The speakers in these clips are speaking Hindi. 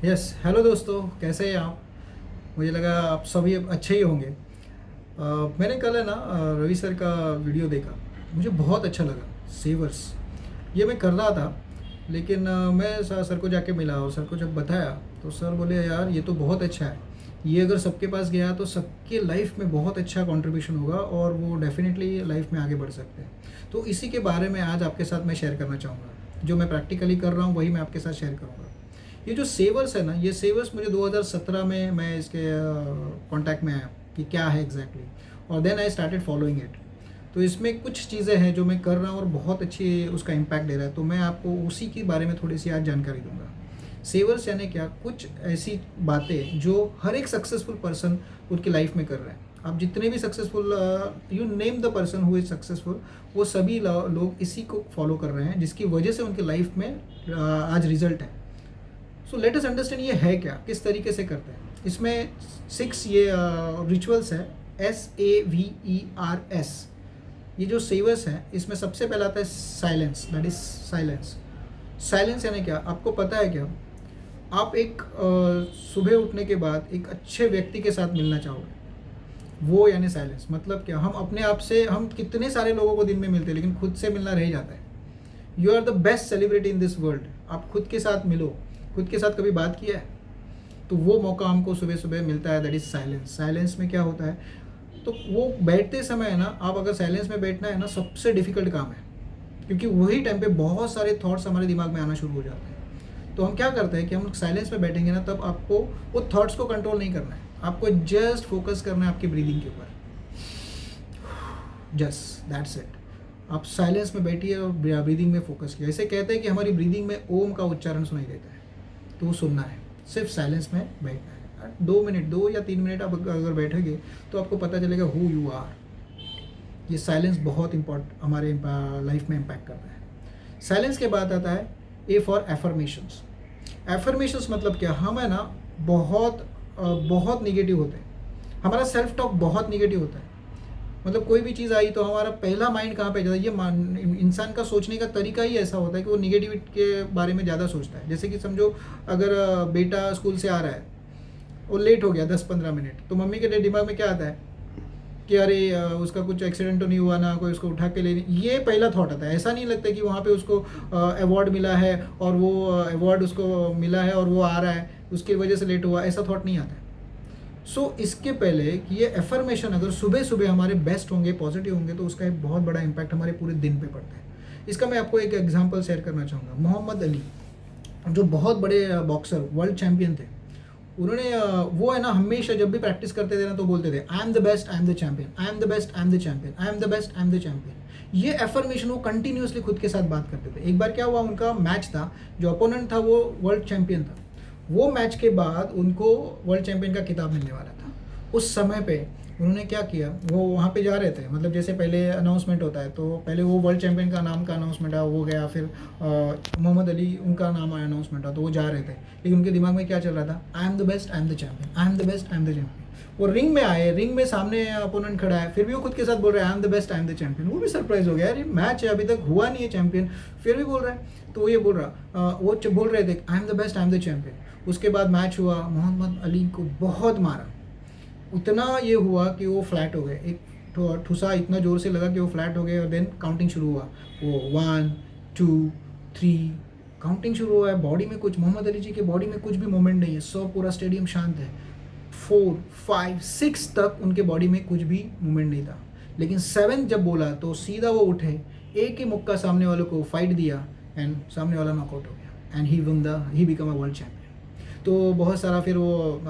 यस हेलो दोस्तों, कैसे हैं आप? मुझे लगा आप सभी अच्छे ही होंगे। मैंने कल है ना रवि सर का वीडियो देखा। मुझे बहुत अच्छा लगा। सेवर्स ये मैं कर रहा था, लेकिन मैं सर को जाके मिला और सर को जब बताया तो सर बोले यार ये तो बहुत अच्छा है। ये अगर सबके पास गया तो सबके लाइफ में बहुत अच्छा कंट्रीब्यूशन होगा और वो डेफिनेटली लाइफ में आगे बढ़ सकते हैं। तो इसी के बारे में आज आपके साथ मैं शेयर करना चाहूँगा। जो मैं प्रैक्टिकली कर रहा हूँ वही मैं आपके साथ शेयर करूँगा। ये जो सेवर्स है ना, ये सेवर्स मुझे 2017 में मैं इसके कांटेक्ट में आया कि क्या है एग्जैक्टली, और then I started following it. तो इसमें कुछ चीज़ें हैं जो मैं कर रहा हूँ और बहुत अच्छी उसका इम्पैक्ट दे रहा है, तो मैं आपको उसी के बारे में थोड़ी सी आज जानकारी दूंगा। सेवर्स यानी क्या? कुछ ऐसी बातें जो हर एक सक्सेसफुल पर्सन उनकी लाइफ में कर रहे हैं। आप जितने भी successful, you name the person who is successful, वो सभी लोग इसी को फॉलो कर रहे हैं, जिसकी वजह से उनकी लाइफ में आज रिजल्ट है। सो लेट अस अंडरस्टैंड ये है क्या, किस तरीके से करते हैं। इसमें 6 ये रिचुअल्स है, SAVERS। ये जो सेवर्स हैं इसमें सबसे पहला आता है silence, that is silence. Silence यानी क्या, आपको पता है क्या? आप एक सुबह उठने के बाद एक अच्छे व्यक्ति के साथ मिलना चाहोगे, वो यानी साइलेंस। मतलब क्या, हम अपने आप से, हम कितने सारे लोगों को दिन में मिलते हैं लेकिन खुद से मिलना रह जाता है। You are the best celebrity in this world. आप खुद के साथ मिलो। खुद के साथ कभी बात किया है? तो वो मौका हमको सुबह सुबह मिलता है, दैट इज साइलेंस। साइलेंस में क्या होता है, तो वो बैठते समय है ना, आप अगर साइलेंस में बैठना है ना, सबसे डिफिकल्ट काम है, क्योंकि वही टाइम पे बहुत सारे थॉट्स हमारे दिमाग में आना शुरू हो जाते हैं। तो हम क्या करते हैं कि हम साइलेंस में बैठेंगे ना, तब आपको वो थॉट्स को कंट्रोल नहीं करना है, आपको जस्ट फोकस करना है आपकी ब्रीदिंग के ऊपर। Just that's it. आप साइलेंस में बैठिए और ब्रीदिंग में फोकस किया। ऐसे कहते हैं कि हमारी ब्रीदिंग में ओम का उच्चारण सुनाई देता है, तो वो सुनना है, सिर्फ साइलेंस में बैठना है। 2 मिनट, 2 या 3 मिनट आप अगर बैठोगे तो आपको पता चलेगा हु यू आर। ये साइलेंस बहुत इम्पोर्टेंट हमारे लाइफ में इम्पैक्ट करता है। साइलेंस के बाद आता है ए फॉर एफर्मेशंस। एफर्मेशंस मतलब क्या, हम है ना बहुत निगेटिव होते हैं। हमारा सेल्फ टॉक बहुत निगेटिव होता है। मतलब कोई भी चीज़ आई तो हमारा पहला माइंड कहाँ पे जाता है, ये इंसान का सोचने का तरीका ही ऐसा होता है कि वो निगेटिविटी के बारे में ज़्यादा सोचता है। जैसे कि समझो, अगर बेटा स्कूल से आ रहा है, वो लेट हो गया 10-15 मिनट, तो मम्मी के दिमाग में क्या आता है कि अरे उसका कुछ एक्सीडेंट तो नहीं हुआ ना, कोई उसको उठा के ले, ये पहला थॉट आता है। ऐसा नहीं लगता कि वहाँ पे उसको अवार्ड मिला है और वो अवार्ड उसको मिला है और वो आ रहा है, उसकी वजह से लेट हुआ, ऐसा थॉट नहीं आता है। इसके पहले कि ये एफर्मेशन अगर सुबह सुबह हमारे बेस्ट होंगे, पॉजिटिव होंगे, तो उसका एक बहुत बड़ा इम्पैक्ट हमारे पूरे दिन पे पड़ता है। इसका मैं आपको एक एग्जांपल शेयर करना चाहूँगा। मोहम्मद अली, जो बहुत बड़े बॉक्सर, वर्ल्ड चैंपियन थे, उन्होंने वो है ना, हमेशा जब भी प्रैक्टिस करते थे ना तो बोलते थे I am the best, I am the champion, I am the best, I am the champion, I am the best, I am the champion. ये एफर्मेशन वो कंटिन्यूसली खुद के साथ बात करते थे। एक बार क्या हुआ, उनका मैच था, जो अपोनेंट था वो वर्ल्ड चैंपियन था। वो मैच के बाद उनको वर्ल्ड चैंपियन का खिताब मिलने वाला था। उस समय पे उन्होंने क्या किया, वो वहाँ पे जा रहे थे, मतलब जैसे पहले अनाउंसमेंट होता है तो पहले वो वर्ल्ड चैंपियन का नाम का अनाउंसमेंट आया, वो गया, फिर मोहम्मद अली उनका नाम आया, अनाउंसमेंट था, तो वो जा रहे थे। लेकिन उनके दिमाग में क्या चल रहा था, I am the best, I am the champion, I am the best, I am the champion. वो रिंग में आए, रिंग में सामने अपोनेंट खड़ा है, फिर भी वो खुद के साथ बोल रहा है I am the best, I am the champion. वो भी सरप्राइज हो गया, यार ये मैच है, अभी तक हुआ नहीं है चैंपियन, फिर भी बोल रहा है। तो वो ये बोल रहा, वो बोल रहे थे I am the best, I am the champion. उसके बाद मैच हुआ, मोहम्मद अली को बहुत मारा, उतना ये हुआ कि वो फ्लैट हो गए। एक ठुसा इतना ज़ोर से लगा कि वो फ्लैट हो गए, और देन काउंटिंग शुरू हुआ। वो 1 2 3 काउंटिंग शुरू हुआ है। बॉडी में कुछ, मोहम्मद अली जी के बॉडी में कुछ भी मूवमेंट नहीं है, सब पूरा स्टेडियम शांत है। 4 5 6 तक उनके बॉडी में कुछ भी मूवमेंट नहीं था। लेकिन 7 जब बोला तो सीधा वो उठे, एक ही मुक्का सामने वालों को फाइट दिया, एंड सामने वाला नॉकआउट हो गया, and he become a world champion. तो बहुत सारा फिर वो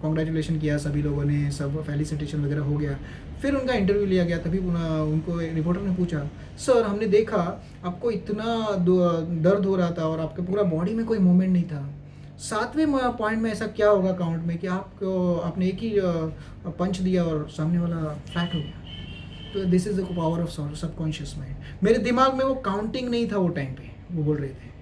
कॉन्ग्रेचुलेशन किया सभी लोगों ने, सब फेलिसिटेशन वगैरह हो गया। फिर उनका इंटरव्यू लिया गया, तभी उनको एक रिपोर्टर ने पूछा, सर हमने देखा आपको इतना दर्द हो रहा था और आपके पूरा बॉडी में कोई मूवमेंट नहीं था, 7वें पॉइंट में ऐसा क्या होगा काउंट में कि आपने एक ही पंच दिया और सामने वाला फ्लैट हो गया। तो this is the power of subconscious mind. मेरे दिमाग में वो काउंटिंग नहीं था वो टाइम पे, वो बोल रहे थे,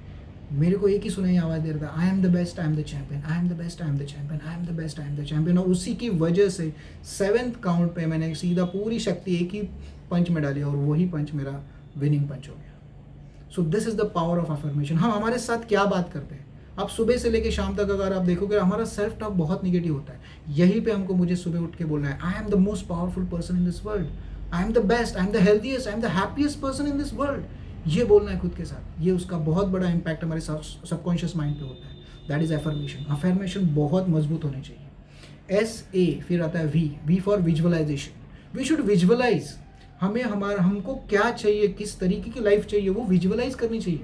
मेरे को एक ही सुनाई आवाज़ दे रहा था, I am the best, I am the champion, I am the best, I am the champion, I am the best, I am the champion. और उसी की वजह से 7th काउंट पे मैंने सीधा पूरी शक्ति एक ही पंच में डाली और वही पंच मेरा विनिंग पंच हो गया। So this is the power of affirmation. हम हमारे साथ क्या बात करते हैं, आप सुबह से लेके शाम तक अगर आप देखोगे हमारा सेल्फ टॉक बहुत निगेटिव होता है। यहीं पे हमको मुझे सुबह उठ के बोलना है, I am the most powerful person in this world, I am the best, I am the healthiest, I am the happiest person in this world. ये बोलना है खुद के साथ। ये उसका बहुत बड़ा इम्पैक्ट हमारे सबकॉन्शियस माइंड पे होता है। That is affirmation. अफर्मेशन बहुत मजबूत होने चाहिए। SA, फिर आता है V for visualisation. We should visualise, हमें हमको क्या चाहिए, किस तरीके की लाइफ चाहिए, वो विजुअलाइज करनी चाहिए।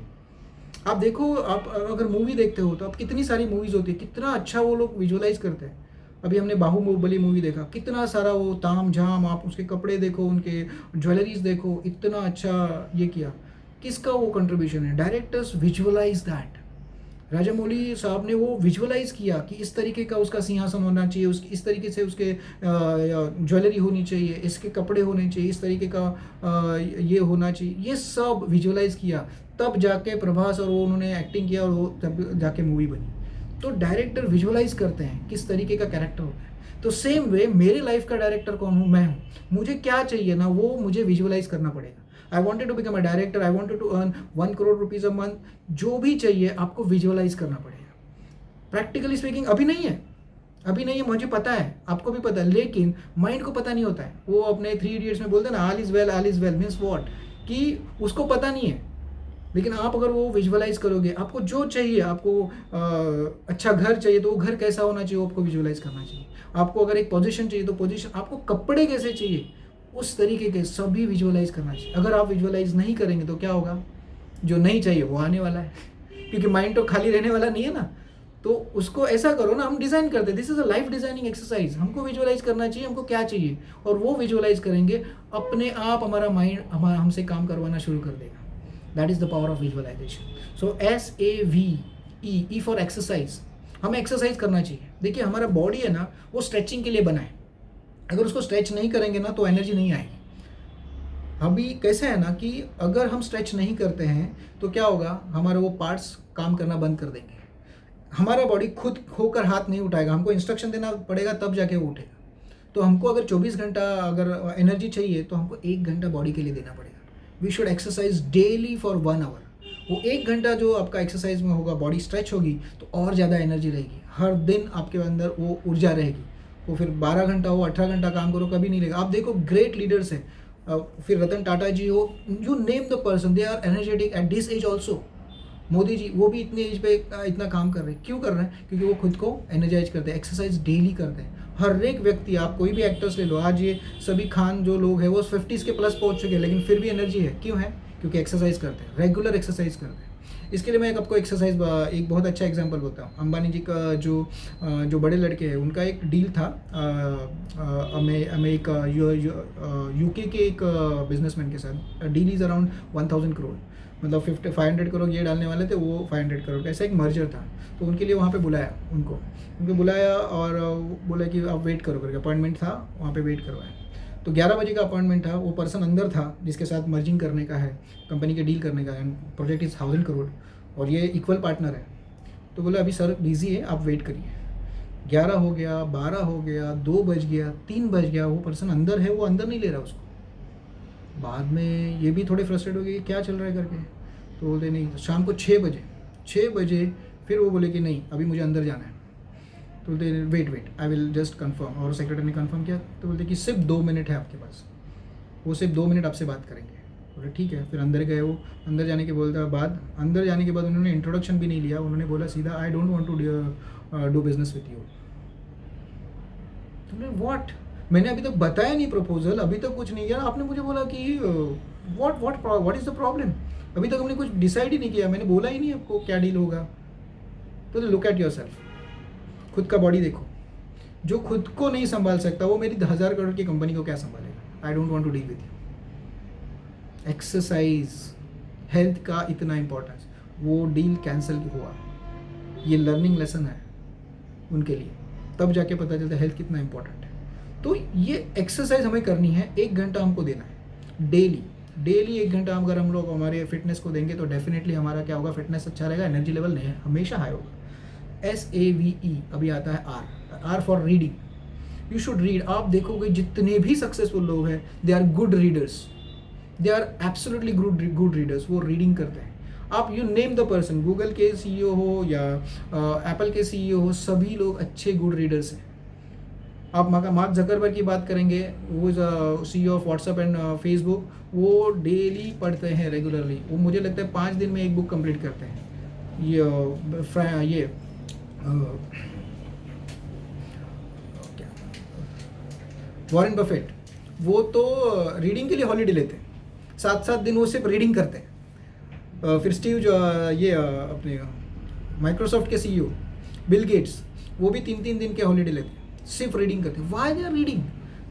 आप देखो, आप अगर मूवी देखते हो तो आप कितनी सारी मूवीज़ होती है, कितना अच्छा वो लोग विजुअलाइज करते हैं। अभी हमने बाहुबली मूवी देखा, कितना सारा वो ताम झाम, आप उसके कपड़े देखो, उनके ज्वेलरीज देखो, इतना अच्छा ये किया। किसका वो कंट्रीब्यूशन है? Directors visualise that. राजामौली साहब ने वो विजुअलाइज किया कि इस तरीके का उसका सिंहासन होना चाहिए, उसकी इस तरीके से उसके ज्वेलरी होनी चाहिए, इसके कपड़े होने चाहिए, इस तरीके का ये होना चाहिए। ये सब विजुअलाइज किया, तब जाके प्रभास और वो उन्होंने एक्टिंग किया और वो तब जाके मूवी बनी। तो डायरेक्टर विजुअलाइज करते हैं किस तरीके का कैरेक्टर होता है। तो सेम वे मेरे लाइफ का डायरेक्टर कौन हूँ? मैं हूँ। मुझे क्या चाहिए ना, वो मुझे विजुअलाइज करना पड़ेगा। I wanted to become a director, I wanted to earn 1 crore rupees a month. जो भी चाहिए आपको विजुअलाइज करना पड़ेगा। प्रैक्टिकली स्पीकिंग अभी नहीं है, अभी नहीं है, मुझे पता है, आपको भी पता है, लेकिन माइंड को पता नहीं होता है। वो अपने 3 इडियट्स में बोलते हैं ना, all is well means what, कि उसको पता नहीं है। लेकिन आप अगर वो विजुअलाइज करोगे, आपको जो चाहिए, आपको अच्छा घर चाहिए तो वो घर कैसा होना चाहिए, वो आपको विजुअलाइज करना चाहिए। आपको अगर एक पोजीशन चाहिए तो पोजीशन, आपको कपड़े कैसे चाहिए, उस तरीके के सभी विजुअलाइज करना चाहिए। अगर आप विजुअलाइज नहीं करेंगे तो क्या होगा? जो नहीं चाहिए वो आने वाला है, क्योंकि माइंड तो खाली रहने वाला नहीं है ना। तो उसको ऐसा करो ना, हम डिज़ाइन करते हैं, this is a life designing exercise. हमको विजुअलाइज करना चाहिए हमको क्या चाहिए, और वो विजुअलाइज करेंगे, अपने आप हमारा माइंड हमसे काम करवाना शुरू कर देगा। That is the power of visualisation. So SAVE for exercise. हमें एक्सरसाइज करना चाहिए। देखिए हमारा बॉडी है ना, वो स्ट्रेचिंग के लिए बना है। अगर उसको स्ट्रेच नहीं करेंगे ना तो एनर्जी नहीं आएगी। अभी कैसे है ना कि अगर हम स्ट्रेच नहीं करते हैं तो क्या होगा, हमारे वो पार्ट्स काम करना बंद कर देंगे। हमारा बॉडी खुद होकर हाथ नहीं उठाएगा, हमको इंस्ट्रक्शन देना पड़ेगा तब जाके वो उठेगा। तो हमको अगर 24 घंटा अगर एनर्जी चाहिए तो हमको 1 घंटा बॉडी के लिए देना पड़ेगा। We should exercise daily for 1 hour. वो 1 घंटा जो आपका एक्सरसाइज में होगा, बॉडी स्ट्रेच होगी तो और ज़्यादा एनर्जी रहेगी। हर दिन आपके अंदर वो ऊर्जा रहेगी। वो फिर 12 घंटा हो, 18 घंटा काम करो, कभी नहीं लगेगा। आप देखो ग्रेट लीडर्स हैं, फिर रतन टाटा जी हो, you name the person, they are energetic at this age also. Modi ji, वो भी इतने एज पे इतना काम कर रहे हैं। क्यों कर रहे हैं? क्योंकि वो खुद को एनर्जाइज करते हैं, एक्सरसाइज डेली करते हैं। हर एक व्यक्ति, आप कोई भी एक्टर्स ले लो, आज ये सभी खान जो लोग हैं वो 50s के प्लस पहुंच चुके हैं, लेकिन फिर भी एनर्जी है। क्यों है? क्योंकि एक्सरसाइज करते हैं, रेगुलर एक्सरसाइज करते हैं। इसके लिए मैं आपको एक्सरसाइज एक बहुत अच्छा एग्जांपल बोलता हूँ। अंबानी जी का जो बड़े लड़के हैं, उनका एक डील था अमेरिका UK के एक बिजनेसमैन के साथ। डील इज़ अराउंड 1000 करोड़, मतलब 500 करोड़ ये डालने वाले थे, वो 500 करोड़ का, ऐसा एक मर्जर था। तो उनके लिए वहाँ पे बुलाया, उनको बुलाया और बोला कि आप वेट करो करके, अपॉइंटमेंट था वहाँ पे, वेट करवाया। तो 11 बजे का अपॉइंटमेंट था। वो पर्सन अंदर था जिसके साथ मर्जिंग करने का है, कंपनी के डील करने का है, प्रोजेक्ट इज़ 1000 करोड़ और ये इक्वल पार्टनर है। तो बोला अभी सर बिजी है, आप वेट करिए। 11 हो गया, 12 हो गया, 2 बज गया, 3 बज गया, वो पर्सन अंदर है, वो अंदर नहीं ले रहा उसको। बाद में ये भी थोड़े फ्रस्ट्रेट हो गए, क्या चल रहा है करके। तो बोलते नहीं, शाम को 6 बजे फिर वो बोले कि नहीं अभी मुझे अंदर जाना है। तो बोलते wait I will just confirm, और सेक्रेटरी ने कंफर्म किया। तो बोलते कि सिर्फ 2 मिनट है आपके पास, वो सिर्फ 2 मिनट आपसे बात करेंगे। बोले ठीक है। फिर अंदर गए। वो अंदर जाने के अंदर जाने के बाद उन्होंने इंट्रोडक्शन भी नहीं लिया, उन्होंने बोला सीधा, I don't want to do business with you. तुमने व्हाट, मैंने अभी तक बताया नहीं प्रपोजल, अभी तक कुछ नहीं किया, आपने मुझे बोला कि व्हाट इज़ द प्रॉब्लम। अभी तक हमने कुछ डिसाइड ही नहीं किया, मैंने बोला ही नहीं आपको क्या डील होगा। तो लुक एट योर सेल्फ, खुद का बॉडी देखो। जो खुद को नहीं संभाल सकता वो मेरी 1000 करोड़ की कंपनी को क्या संभालेगा। I don't want to deal with you. Exercise, health का इतना इंपॉर्टेंस, वो डील कैंसिल हुआ, ये लर्निंग लेसन है उनके लिए। तब जाके पता चलता है हेल्थ कितना इंपॉर्टेंट है। तो ये एक्सरसाइज हमें करनी है, 1 घंटा हमको देना है डेली 1 घंटा। अगर हम लोग हमारे फिटनेस को देंगे तो डेफिनेटली हमारा क्या होगा, फिटनेस अच्छा रहेगा, एनर्जी लेवल नहीं हमेशा हाई होगा। SAVE, अभी आता है R for reading. You should read. आप देखोगे जितने भी सक्सेसफुल लोग हैं, they are good readers, they are absolutely good readers. वो रीडिंग करते हैं। आप you name the person, Google के सीईओ हो या एप्पल के सीईओ हो, सभी लोग अच्छे गुड रीडर्स हैं। आप मार्क जकरबर्ग की बात करेंगे, वो CEO of WhatsApp and Facebook, वो डेली पढ़ते हैं रेगुलरली। वो मुझे लगता है 5 दिन में एक बुक कंप्लीट करते हैं। ये वॉरेन बफेट, वो तो रीडिंग के लिए हॉलीडे लेते हैं, 7-7 दिन वो सिर्फ रीडिंग करते हैं। फिर स्टीव जो ये अपने माइक्रोसॉफ्ट के सीईओ बिल गेट्स, वो भी 3-3 दिन के हॉलीडे लेते हैं, सिर्फ रीडिंग करते हैं। वाई यार रीडिंग?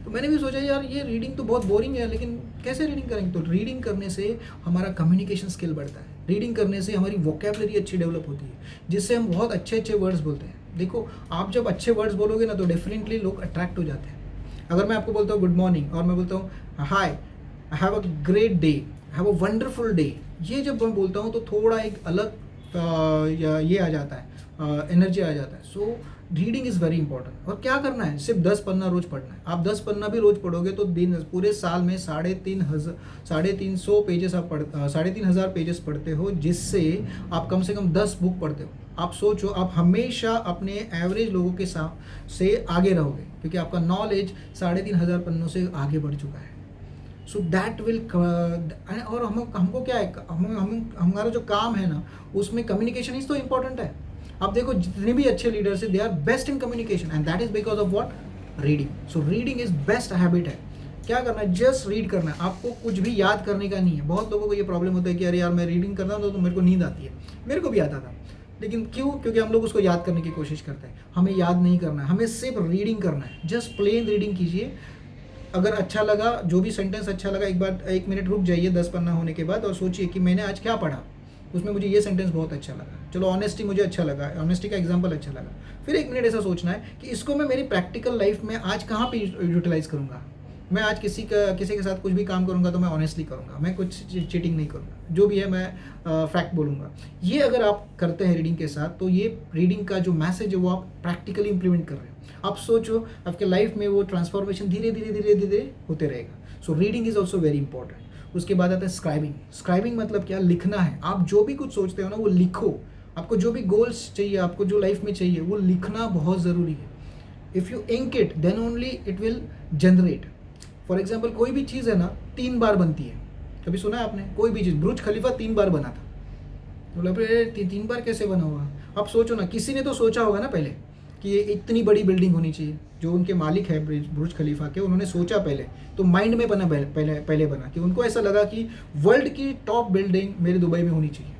तो मैंने भी सोचा यार ये रीडिंग तो बहुत बोरिंग है, लेकिन कैसे रीडिंग करेंगे? तो रीडिंग करने से हमारा कम्युनिकेशन स्किल बढ़ता है, रीडिंग करने से हमारी वोकेबलरी अच्छी डेवलप होती है, जिससे हम बहुत अच्छे अच्छे वर्ड्स बोलते हैं। देखो, आप जब अच्छे वर्ड्स बोलोगे ना तो डेफिनेटली लोग अट्रैक्ट हो जाते हैं। अगर मैं आपको बोलता हूँ गुड मॉर्निंग और मैं बोलता हूँ hi, I have a great day, have a wonderful day, ये जब मैं बोलता हूँ तो थोड़ा एक अलग ये आ जाता है, एनर्जी आ जाता है। So reading is very important. और क्या करना है? सिर्फ 10 पन्ना रोज पढ़ना है। आप 10 पन्ना भी रोज पढ़ोगे तो दिन पूरे साल में 350 पेजेस आप 3,500 पेजेस पढ़ते हो, जिससे आप कम से कम 10 बुक पढ़ते हो। आप सोचो, आप हमेशा अपने एवरेज लोगों के साथ से आगे रहोगे, क्योंकि आपका नॉलेज 3,500 पन्नों से आगे बढ़ चुका है। सो दैट विल और हमको क्या है, हमारा जो काम है ना, उसमें कम्युनिकेशन इज तो इम्पोर्टेंट है। आप देखो, जितने भी अच्छे लीडर्स हैं, they are best in communication, and that is because of what? Reading. So reading is best habit है। क्या करना है? जस्ट रीड करना है। आपको कुछ भी याद करने का नहीं है। बहुत लोगों को ये प्रॉब्लम होता है कि अरे यार मैं रीडिंग करता हूँ तो मेरे को नींद आती है। मेरे को भी आता था, लेकिन क्यों? क्योंकि हम लोग उसको याद करने की कोशिश करते हैं। हमें याद नहीं करना है, हमें सिर्फ रीडिंग करना है। जस्ट प्लेन रीडिंग कीजिए। अगर अच्छा लगा, जो भी सेंटेंस अच्छा लगा, एक बार 1 मिनट रुक जाइए 10 पन्ना होने के बाद और सोचिए कि मैंने आज क्या पढ़ा, उसमें मुझे ये सेंटेंस बहुत अच्छा लगा। चलो, ऑनेस्टी मुझे अच्छा लगा, ऑनेस्टी का एग्जांपल अच्छा लगा। फिर 1 मिनट ऐसा सोचना है कि इसको मैं मेरी प्रैक्टिकल लाइफ में आज कहाँ पे यूटिलाइज करूँगा। मैं आज किसी के साथ कुछ भी काम करूँगा तो मैं ऑनेस्टली करूँगा, मैं कुछ चीटिंग नहीं करूँगा, जो भी है मैं फैक्ट बोलूँगा। ये अगर आप करते हैं रीडिंग के साथ, तो ये रीडिंग का जो मैसेज है वो आप प्रैक्टिकली इंप्लीमेंट कर रहे हो। आप सोचो, आपके लाइफ में वो ट्रांसफॉर्मेशन धीरे धीरे धीरे धीरे होते रहेगा। सो reading is also very important. उसके बाद आता है स्क्राइबिंग। स्क्राइबिंग मतलब क्या? लिखना है। आप जो भी कुछ सोचते हो ना, वो लिखो। आपको जो भी गोल्स चाहिए, आपको जो लाइफ में चाहिए, वो लिखना बहुत ज़रूरी है। If you ink it, then only it will generate. For example, कोई भी चीज़ है ना 3 बार बनती है। कभी सुना है आपने? कोई भी चीज़, बुर्ज खलीफा 3 बार बना था। बोला, अरे 3 बार कैसे बना हुआ? आप सोचो ना, किसी ने तो सोचा होगा ना पहले कि ये इतनी बड़ी बिल्डिंग होनी चाहिए। जो उनके मालिक है बुर्ज खलीफा के, उन्होंने सोचा पहले, तो माइंड में बना, पहले बना कि उनको ऐसा लगा कि वर्ल्ड की टॉप बिल्डिंग मेरे दुबई में होनी चाहिए।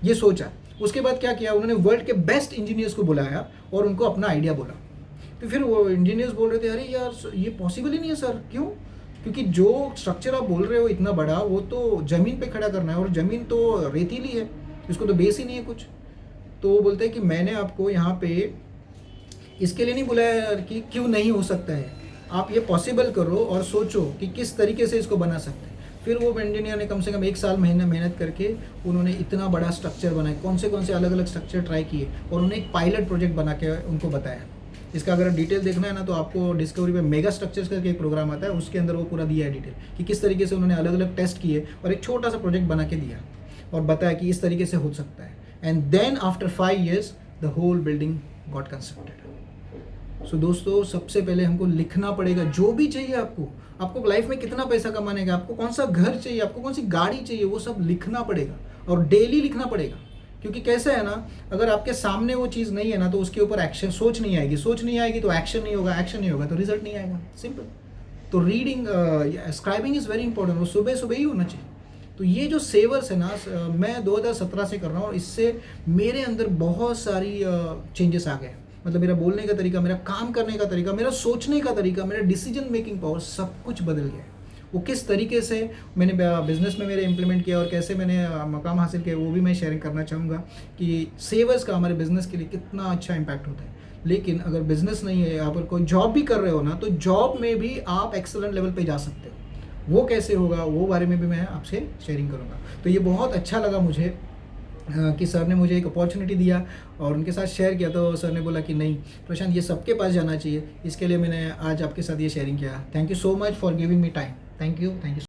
ये सोचा। उसके बाद क्या किया? उन्होंने वर्ल्ड के बेस्ट इंजीनियर्स को बुलाया और उनको अपना आइडिया बोला। तो फिर वो इंजीनियर्स बोल रहे थे, अरे यार ये पॉसिबल ही नहीं है सर। क्यों? क्योंकि जो स्ट्रक्चर आप बोल रहे हो इतना बड़ा, वो तो ज़मीन पे खड़ा करना है, और ज़मीन तो रेतीली है, इसको तो बेस ही नहीं है कुछ। तो वो बोलते हैं कि मैंने आपको यहाँ पे इसके लिए नहीं बुलाया कि क्यों नहीं हो सकता है, आप ये पॉसिबल करो और सोचो कि किस तरीके से इसको बना सकते हैं। फिर वो इंजीनियर ने कम से कम 1 साल मेहनत करके उन्होंने इतना बड़ा स्ट्रक्चर बनाया। कौन से अलग अलग स्ट्रक्चर ट्राई किए और उन्होंने एक पायलट प्रोजेक्ट बना के उनको बताया। इसका अगर डिटेल देखना है ना, तो आपको डिस्कवरी पे मेगा स्ट्रक्चर्स करके एक प्रोग्राम आता है, उसके अंदर वो पूरा दिया है डिटेल कि किस तरीके से उन्होंने अलग अलग टेस्ट किए और एक छोटा सा प्रोजेक्ट बना के दिया और बताया कि इस तरीके से हो सकता है। And then after 5 years the whole building got constructed. So दोस्तों, सबसे पहले हमको लिखना पड़ेगा। जो भी चाहिए आपको लाइफ में कितना पैसा कमाने का, आपको कौन सा घर चाहिए, आपको कौन सी गाड़ी चाहिए, वो सब लिखना पड़ेगा और डेली लिखना पड़ेगा। क्योंकि कैसे है ना, अगर आपके सामने वो चीज़ नहीं है ना, तो उसके ऊपर एक्शन, सोच नहीं आएगी तो एक्शन नहीं होगा, एक्शन नहीं होगा तो रिजल्ट नहीं आएगा। सिंपल। तो reading, scribing is very important, वो सुबह सुबह ही होना चाहिए। तो ये जो सेवर्स है ना, मैं 2017 से कर रहा हूँ और इससे मेरे अंदर बहुत सारी चेंजेस आ गए। मतलब मेरा बोलने का तरीका, मेरा काम करने का तरीका, मेरा सोचने का तरीका, मेरा डिसीजन मेकिंग पावर, सब कुछ बदल गया है। वो किस तरीके से मैंने बिज़नेस में मेरे इम्प्लीमेंट किया और कैसे मैंने मकाम हासिल किया, वो भी मैं शेयरिंग करना चाहूँगा कि सेवर्स का हमारे बिज़नेस के लिए कितना अच्छा इम्पैक्ट होता है। लेकिन अगर बिज़नेस नहीं है, आप कोई जॉब भी कर रहे हो ना, तो जॉब में भी आप एक्सेलेंट लेवल पे जा सकते हो। वो कैसे होगा, वो बारे में भी मैं आपसे शेयरिंग करूँगा। तो ये बहुत अच्छा लगा मुझे कि सर ने मुझे एक अपॉर्चुनिटी दिया और उनके साथ शेयर किया। तो सर ने बोला कि नहीं प्रशांत, ये सबके पास जाना चाहिए, इसके लिए मैंने आज आपके साथ ये शेयरिंग किया। Thank you so much for giving me time. Thank you.